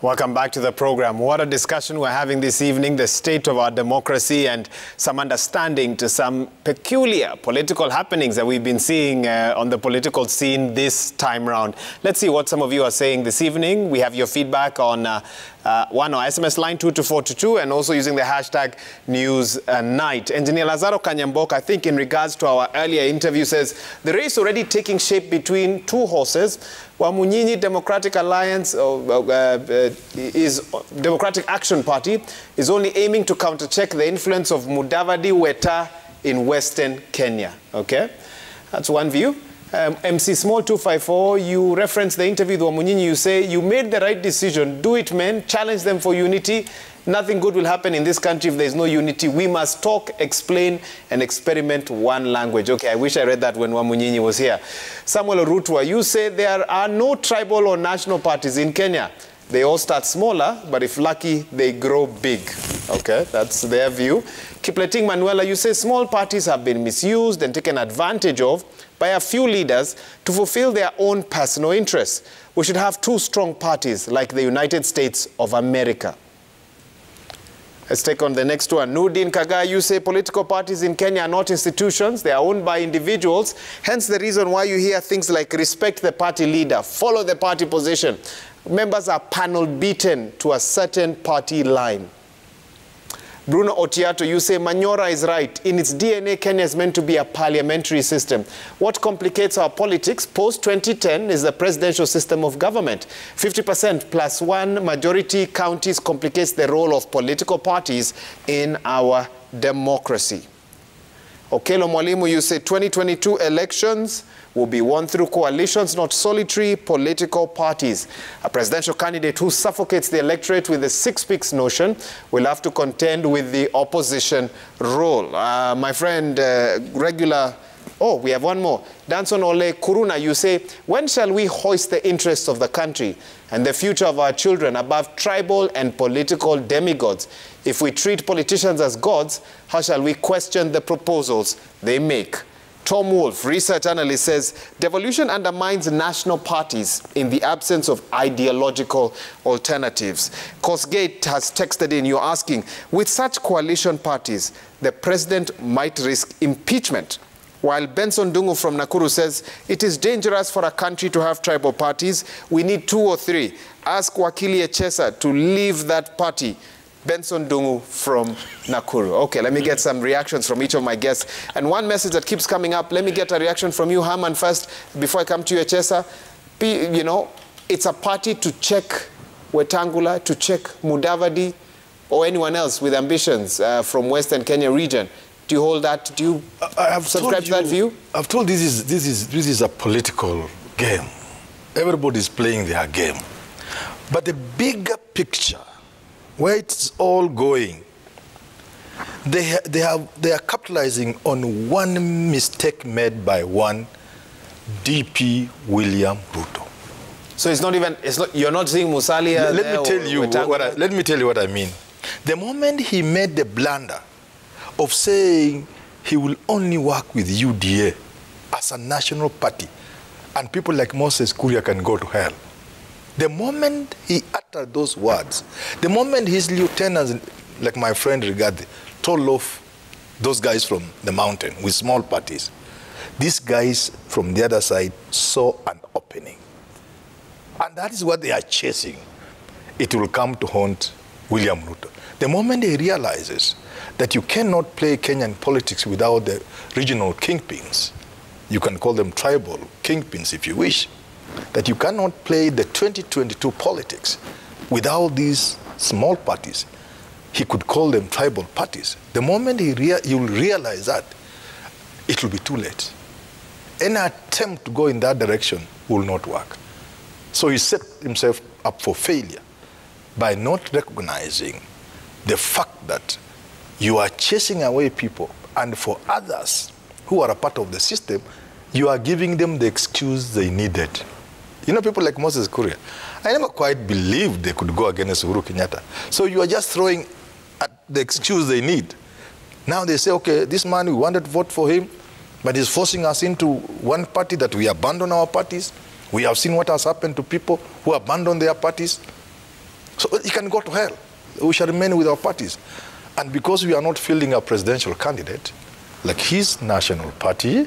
Welcome back to the program. What a discussion we're having this evening, the state of our democracy and some understanding to some peculiar political happenings that we've been seeing on the political scene this time round. Let's see what some of you are saying this evening. We have your feedback on one or SMS line 22422 and also using the hashtag NewsNight. Engineer Lazaro Kanyambok, I think in regards to our earlier interview, says the race already taking shape between two horses. Wamunyinyi Democratic Alliance is Democratic Action Party is only aiming to countercheck the influence of Mudavadi Weta in Western Kenya. Okay, that's one view. MC Small 254, you reference the interview with Wamunyinyi. You say you made the right decision. Do it, man. Challenge them for unity. Nothing good will happen in this country if there is no unity. We must talk, explain, and experiment one language. Okay, I wish I read that when Wamunyinyi was here. Samuel Ruto, you say there are no tribal or national parties in Kenya. They all start smaller, but if lucky, they grow big. Okay, that's their view. Kipleting Manuela, you say small parties have been misused and taken advantage of by a few leaders to fulfill their own personal interests. We should have two strong parties like the United States of America. Let's take on the next one. Nudin Kaga, you say political parties in Kenya are not institutions. They are owned by individuals. Hence the reason why you hear things like respect the party leader, follow the party position. Members are panel beaten to a certain party line. Bruno Otiato, you say Manyora is right. In its DNA, Kenya is meant to be a parliamentary system. What complicates our politics post-2010 is the presidential system of government. 50% plus one majority counties complicates the role of political parties in our democracy. Okelo Mwalimu, you say 2022 elections will be won through coalitions, not solitary political parties. A presidential candidate who suffocates the electorate with the six-picks notion will have to contend with the opposition role. My friend, we have one more. Danson Ole Kuruna, you say, when shall we hoist the interests of the country and the future of our children above tribal and political demigods? If we treat politicians as gods, how shall we question the proposals they make? Tom Wolf, research analyst, says devolution undermines national parties in the absence of ideological alternatives. Cosgate has texted in, you're asking, with such coalition parties, the president might risk impeachment. While Benson Dungu from Nakuru says, it is dangerous for a country to have tribal parties. We need 2 or 3. Ask Wakili Echesa to leave that party. Benson Dungu from Nakuru. Okay, let me get some reactions from each of my guests. And one message that keeps coming up, let me get a reaction from you, Herman, first, before I come to you, Echesa. You know, it's a party to check Wetangula, to check Mudavadi, or anyone else with ambitions from Western Kenya region. Do you hold that? Do you subscribe to that view? I've told this is a political game. Everybody's playing their game. But the bigger picture, where it's all going, they are capitalizing on one mistake made by one DP William Ruto. So it's not even, you're not seeing Musalia. Let me tell you what I mean. The moment he made the blunder of saying he will only work with UDA as a national party and people like Moses Kuria can go to hell. The moment he uttered those words, the moment his lieutenants, like my friend Rigadi, told off those guys from the mountain with small parties, these guys from the other side saw an opening. And that is what they are chasing. It will come to haunt William Ruto. The moment he realizes that you cannot play Kenyan politics without the regional kingpins, you can call them tribal kingpins if you wish, that you cannot play the 2022 politics without these small parties. He could call them tribal parties. The moment he will realize that, it will be too late. Any attempt to go in that direction will not work. So he set himself up for failure by not recognizing the fact that you are chasing away people, and for others who are a part of the system, you are giving them the excuse they needed. You know, people like Moses Kuria, I never quite believed they could go against Uhuru Kenyatta. So you are just throwing at the excuse they need. Now they say, okay, this man, we wanted to vote for him, but he's forcing us into one party that we abandon our parties. We have seen what has happened to people who abandon their parties. So he can go to hell. We shall remain with our parties. And because we are not fielding a presidential candidate, like his national party,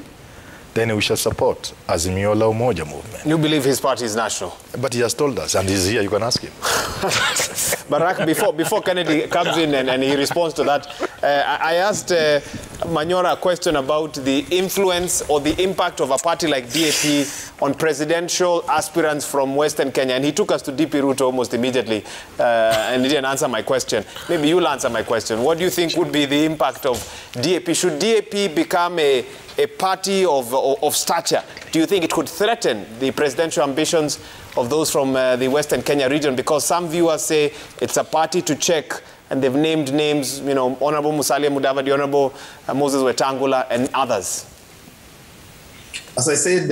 then we shall support Azimio la Umoja movement. You believe his party is national? But he has told us, and he's here, you can ask him. Barak, before Kennedy comes in and he responds to that, I asked Manyora a question about the influence or the impact of a party like DAP on presidential aspirants from Western Kenya, and he took us to DP Ruto almost immediately, and he didn't answer my question. Maybe you'll answer my question. What do you think would be the impact of DAP? Should DAP become a party of stature? Do you think it could threaten the presidential ambitions of those from the Western Kenya region? Because some viewers say it's a party to check, and they've named names, you know, Honorable Musalia Mudavadi, Honorable Moses Wetangula, and others. As I said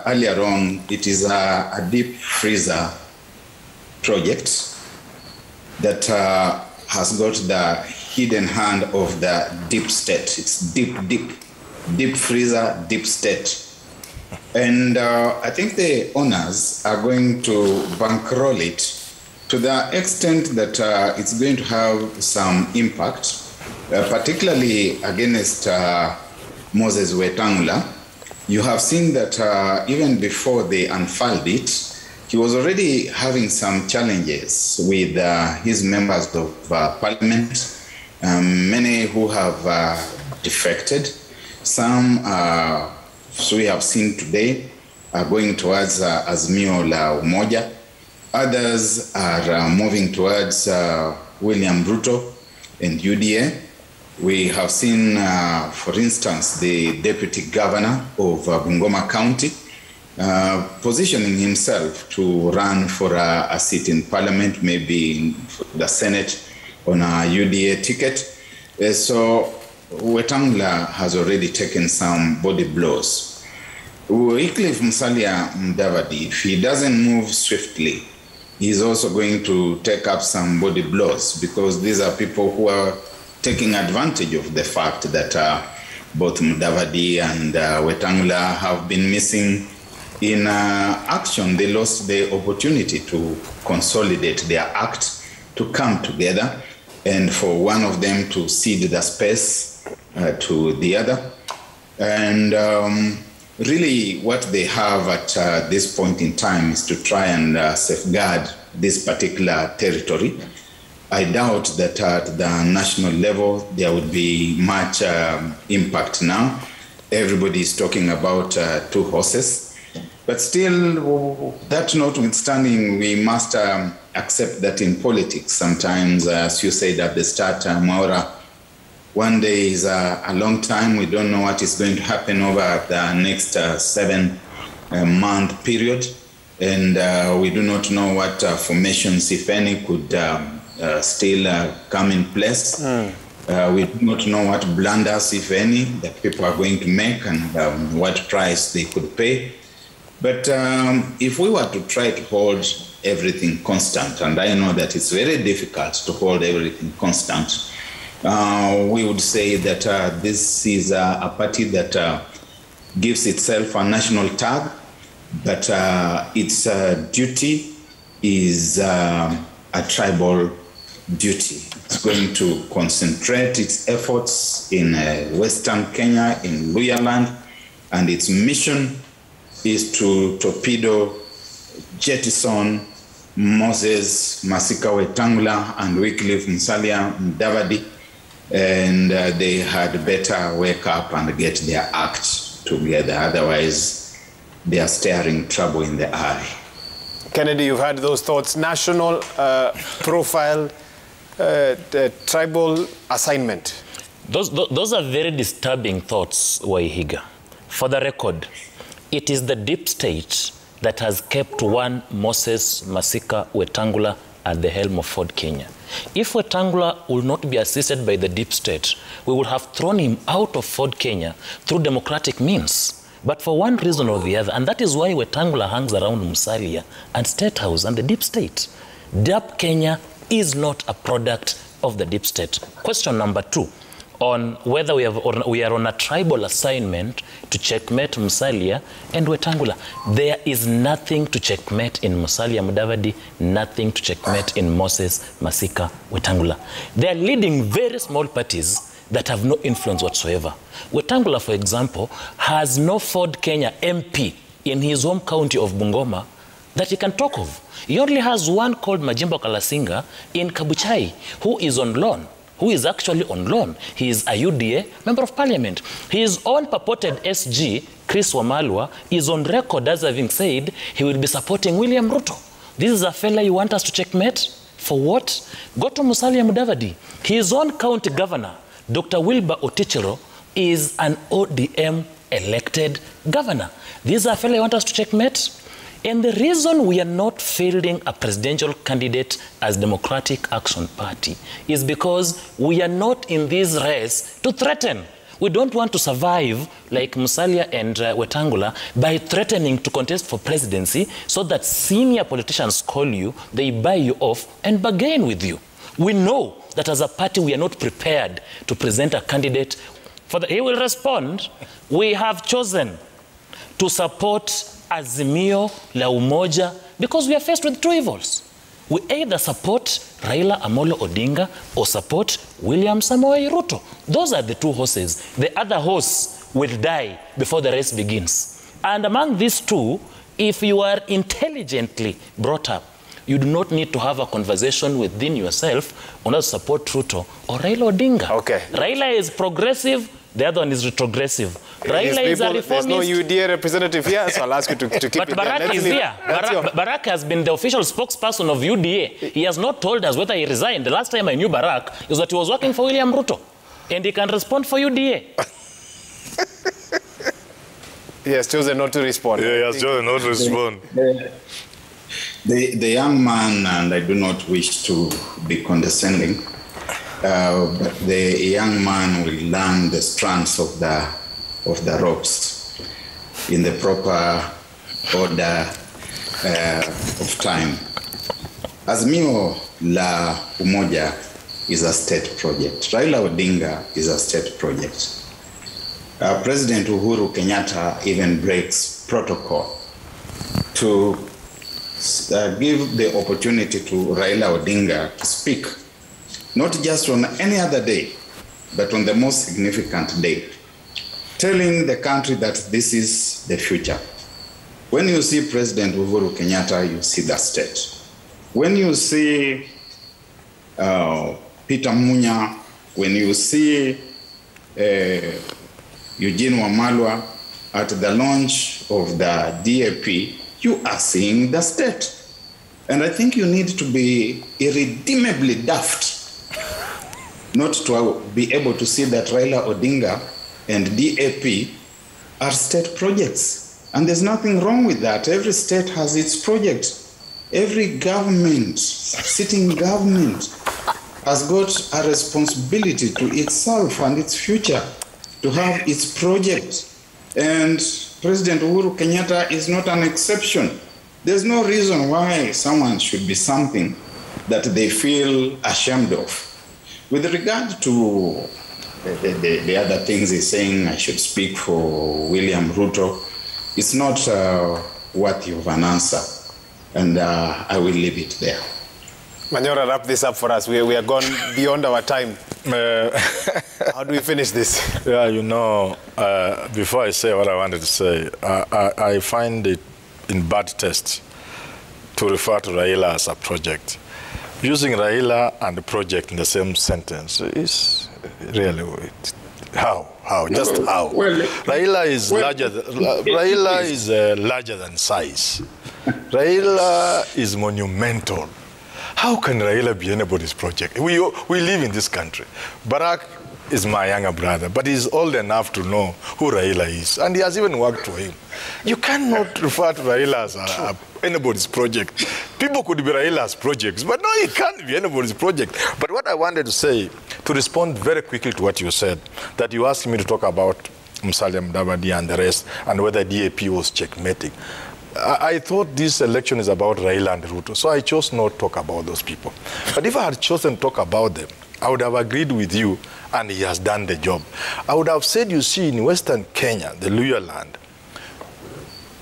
earlier on, it is a deep freezer project that has got the hidden hand of the deep state. It's deep freezer, deep state. And I think the owners are going to bankroll it to the extent that it's going to have some impact, particularly against Moses Wetangula. You have seen that even before they unfurled it, he was already having some challenges with his members of parliament, many who have defected. Some, so we have seen today, are going towards Azimio la Umoja. Others are moving towards William Ruto and UDA. We have seen, for instance, the deputy governor of Bungoma County positioning himself to run for a seat in parliament, maybe in the Senate on a UDA ticket. So Wetangula has already taken some body blows. Wycliffe Musalia Mudavadi, if he doesn't move swiftly, he's also going to take up some body blows, because these are people who are taking advantage of the fact that both Mudavadi and Wetangula have been missing in action. They lost the opportunity to consolidate their act, to come together, and for one of them to cede the space to the other. And really what they have at this point in time is to try and safeguard this particular territory. I doubt that at the national level there would be much impact now. Everybody is talking about two horses. But still, that notwithstanding, we must accept that in politics, sometimes, as you said at the start, Maura, one day is a long time. We don't know what is going to happen over the next 7-month period. And we do not know what formations, if any, could still come in place. We do not know what blunders, if any, that people are going to make, and what price they could pay. But if we were to try to hold everything constant, and I know that it's very difficult to hold everything constant, we would say that this is a party that gives itself a national tag, but its duty is a tribal duty. It's going to concentrate its efforts in Western Kenya, in Luhyaland, and its mission is to torpedo, jettison Moses Masika Wetangula and Wycliffe Musalia Mudavadi, and they had better wake up and get their act together. Otherwise, they are staring trouble in the eye. Kennedy, you've had those thoughts. National profile, tribal assignment. Those are very disturbing thoughts, Waihiga. For the record, it is the deep state that has kept one Moses Masika Wetangula at the helm of Ford Kenya. If Wetangula will not be assisted by the deep state, we would have thrown him out of Ford Kenya through democratic means. But for one reason or the other, and that is why Wetangula hangs around Musalia and State House and the deep state. DAP Kenya is not a product of the deep state. Question number 2. on whether we are on a tribal assignment to checkmate Musalia and Wetangula. There is nothing to checkmate in Musalia Mudavadi, nothing to checkmate in Moses Masika Wetangula. They are leading very small parties that have no influence whatsoever. Wetangula, for example, has no Ford Kenya MP in his home county of Bungoma that he can talk of. He only has one called Majimbo Kalasinga in Kabuchai, who is on loan. Who is actually on loan. He is a UDA member of parliament. His own purported SG, Chris Wamalwa, is on record as having said he will be supporting William Ruto. This is a fella you want us to checkmate? For what? Go to Musalia Mudavadi. His own county governor, Dr. Wilbur Otichero, is an ODM elected governor. This is a fella you want us to checkmate? And the reason we are not fielding a presidential candidate as Democratic Action Party is because we are not in this race to threaten. We don't want to survive like Musalia and Wetangula by threatening to contest for presidency so that senior politicians call you, they buy you off and bargain with you. We know that as a party we are not prepared to present a candidate. He will respond, we have chosen to support Azimio la Umoja because we are faced with two evils. We either support Raila Amolo Odinga or support William Samoei Ruto. Those are the two horses. The other horse will die before the race begins. And among these two, if you are intelligently brought up, you do not need to have a conversation within yourself on how to support Ruto or Raila Odinga. Okay. Raila is progressive, the other one is retrogressive. Raila is a reformist. There's no UDA representative here, so I'll ask you to keep but it Barak there. is here. Barak has been the official spokesperson of UDA. He has not told us whether he resigned. The last time I knew Barak is that he was working for William Ruto. And he can respond for UDA. He has chosen not to respond. Yeah, he has chosen not to respond. The young man, and I do not wish to be condescending, but the young man will learn the strands of the ropes in the proper order of time. Azimio la Umoja is a state project. Raila Odinga is a state project. President Uhuru Kenyatta even breaks protocol to give the opportunity to Raila Odinga to speak, not just on any other day, but on the most significant day, telling the country that this is the future. When you see President Uhuru Kenyatta, you see the state. When you see Peter Munya, when you see Eugene Wamalwa at the launch of the DAP, you are seeing the state. And I think you need to be irredeemably daft not to be able to see that Raila Odinga and DAP are state projects. And there's nothing wrong with that. Every state has its project. Every government, sitting government, has got a responsibility to itself and its future to have its project. And President Uhuru Kenyatta is not an exception. There's no reason why someone should be something that they feel ashamed of. With regard to the other things he's saying, I should speak for William Ruto, it's not worthy of an answer. And I will leave it there. Manyora, wrap this up for us. We are gone beyond our time. How do we finish this? Yeah, you know, before I say what I wanted to say, I find it in bad taste to refer to Raila as a project. Using Raila and the project in the same sentence is really how? Just how? Well, Raila is larger. Raila is larger than size. Raila is monumental. How can Raila be anybody's project? We live in this country. Barak is my younger brother, but he's old enough to know who Raila is, and he has even worked for him. You cannot refer to Raila as anybody's project. People could be Raila's projects, but no, he can't be anybody's project. But what I wanted to say, to respond very quickly to what you said, that you asked me to talk about Musalia Mudavadi and the rest, and whether DAP was checkmating. I thought this election is about Raila and Ruto, so I chose not to talk about those people. But if I had chosen to talk about them, I would have agreed with you, and he has done the job. I would have said, you see, in Western Kenya, the Luhya land,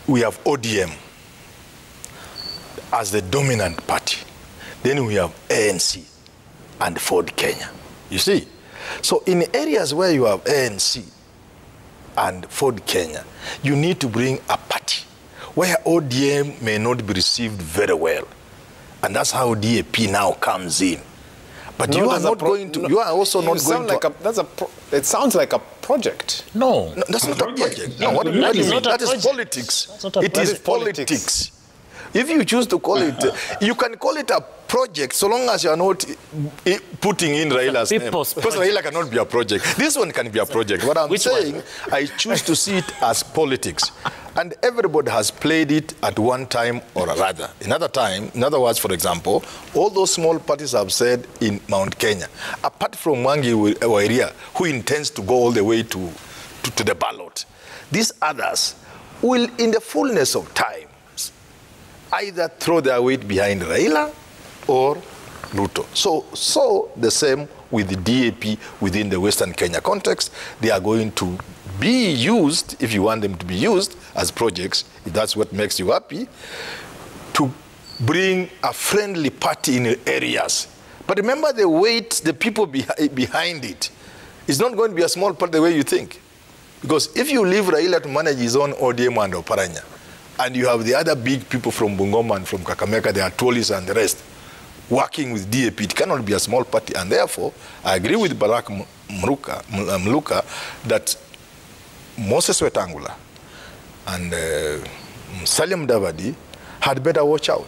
we have ODM as the dominant party. Then we have ANC and Ford Kenya. You see? So in areas where you have ANC and Ford Kenya, you need to bring a party where ODM may not be received very well. And that's how DAP now comes in. But no, you are not going to, you are also not going to. It sounds like a project. No. That's not a project. No, what do you mean? That is politics. It is politics. If you choose to call it, you can call it a project so long as you are not putting in Raila's name. Because Raila cannot be a project. This one can be a project. What I'm saying, I choose to see it as politics. And everybody has played it at one time or another. Another time, in other words, for example, all those small parties have said in Mount Kenya, apart from Mwangi Wairia, who intends to go all the way to the ballot, these others will, in the fullness of time, either throw their weight behind Raila or Ruto. So the same with the DAP within the Western Kenya context. They are going to be used, if you want them to be used as projects, if that's what makes you happy, to bring a friendly party in areas. But remember the weight, the people behind it. It's not going to be a small part the way you think. Because if you leave Raila to manage his own ODM and Oparanya, and you have the other big people from Bungoma and from Kakamega, the Atolis and the rest, working with DAP, it cannot be a small party. And therefore, I agree with Barak Mluka that Moses Wetangula and Salim Davadi had better watch out.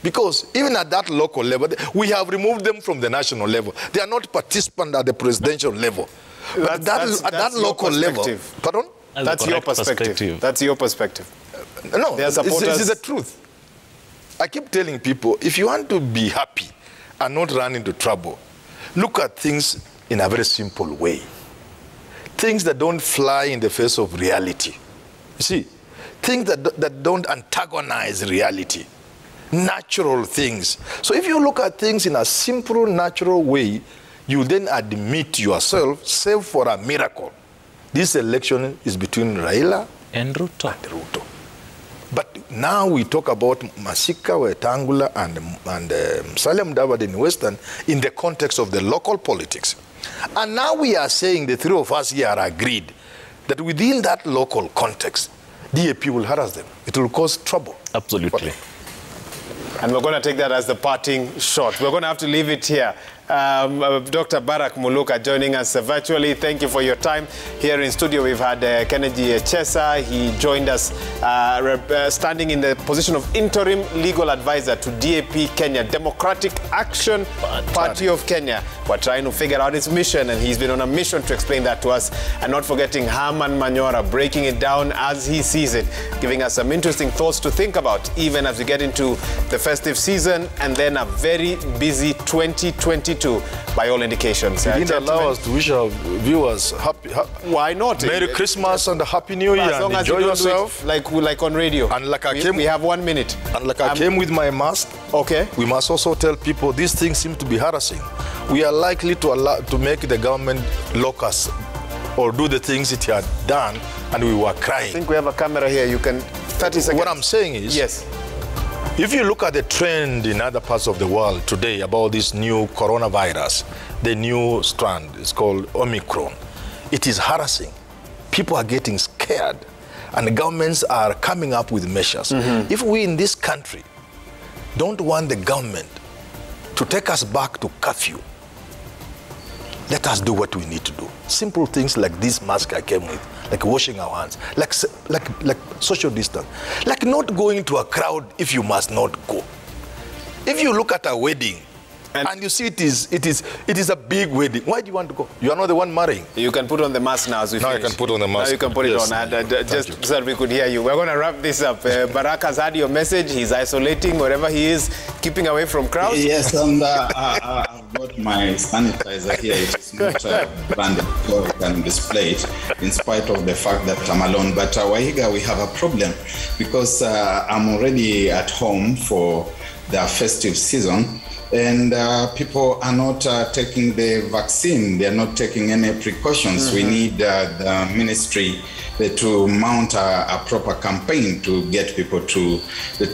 Because even at that local level, we have removed them from the national level. They are not participants at the presidential level. But that's at that local level. Pardon? That's your perspective. That's your perspective. No, this is the truth. I keep telling people, if you want to be happy and not run into trouble, look at things in a very simple way. Things that don't fly in the face of reality. You see, things that don't antagonize reality. Natural things. So if you look at things in a simple, natural way, you then admit yourself, save for a miracle, this election is between Raila and Ruto. But now we talk about Masika, Wetangula, and Salim Davadi in Western in the context of the local politics. And now we are saying, the three of us here are agreed, that within that local context, DAP will harass them. It will cause trouble. Absolutely. And we're going to take that as the parting shot. We're going to have to leave it here. Dr. Barak Muluka joining us virtually. Thank you for your time. Here in studio, we've had Kennedy Chesa. He joined us standing in the position of interim legal advisor to DAP Kenya, Democratic Action Party of Kenya. We're trying to figure out its mission, and he's been on a mission to explain that to us. And not forgetting Herman Manyora, breaking it down as he sees it, giving us some interesting thoughts to think about, even as we get into the festive season and then a very busy 2022 by all indications. You didn't allow us to wish our viewers happy. Why not? Merry Christmas and a Happy New Year. As long and as enjoy you don't yourself. do it like on radio. And like we have 1 minute. And like I came with my mask. Okay. We must also tell people these things seem to be harassing. We are likely to make the government lock us or do the things it had done, and we were crying. I think we have a camera here. You can 30 seconds. What I'm saying is, yes. If you look at the trend in other parts of the world today about this new coronavirus, the new strand, it's called Omicron, it is harassing. People are getting scared, and the governments are coming up with measures. If we in this country don't want the government to take us back to curfew, let us do what we need to do. Simple things like this mask I came with, like washing our hands, like social distance, like not going to a crowd if you must not go. If you look at a wedding and you see it is a big wedding, why do you want to go? You are not the one marrying. You can put on the mask now as we finish. Now you can put on the mask. Now you can put it on. Just so that we could hear you. We're going to wrap this up. Barak has had your message. He's isolating wherever he is, keeping away from crowds. Yes, and I've got my sanitizer here. It is not branded, so I can display it in spite of the fact that I'm alone. But Wahiga, we have a problem because I'm already at home for the festive season, and people are not taking the vaccine. They are not taking any precautions. We need the ministry to mount a proper campaign to get people to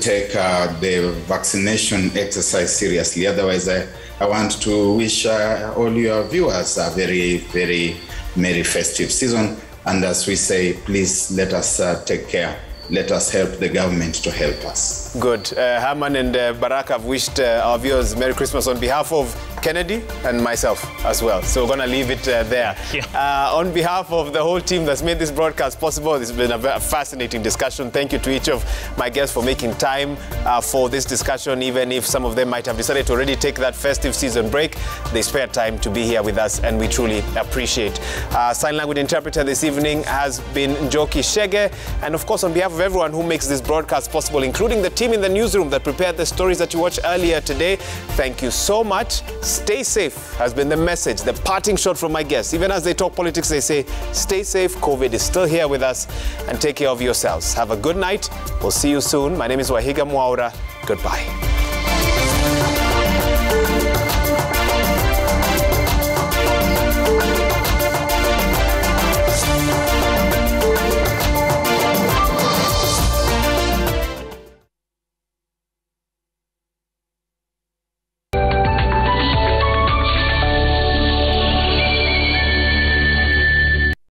take the vaccination exercise seriously. Otherwise, I want to wish all your viewers a very, very merry festive season. And as we say, please let us take care. Let us help the government to help us. Good. Herman and Barak have wished our viewers Merry Christmas on behalf of Kennedy and myself as well. So we're going to leave it there. On behalf of the whole team that's made this broadcast possible, it's been a fascinating discussion. Thank you to each of my guests for making time for this discussion. Even if some of them might have decided to already take that festive season break, they spared time to be here with us, and we truly appreciate. Sign language interpreter this evening has been Njoki Shege. And of course, on behalf of everyone who makes this broadcast possible, including the team in the newsroom that prepared the stories that you watched earlier today, thank you so much. Stay safe has been the message, the parting shot from my guests. Even as they talk politics, they say, stay safe. COVID is still here with us, and take care of yourselves. Have a good night. We'll see you soon. My name is Wahiga Mwaura. Goodbye.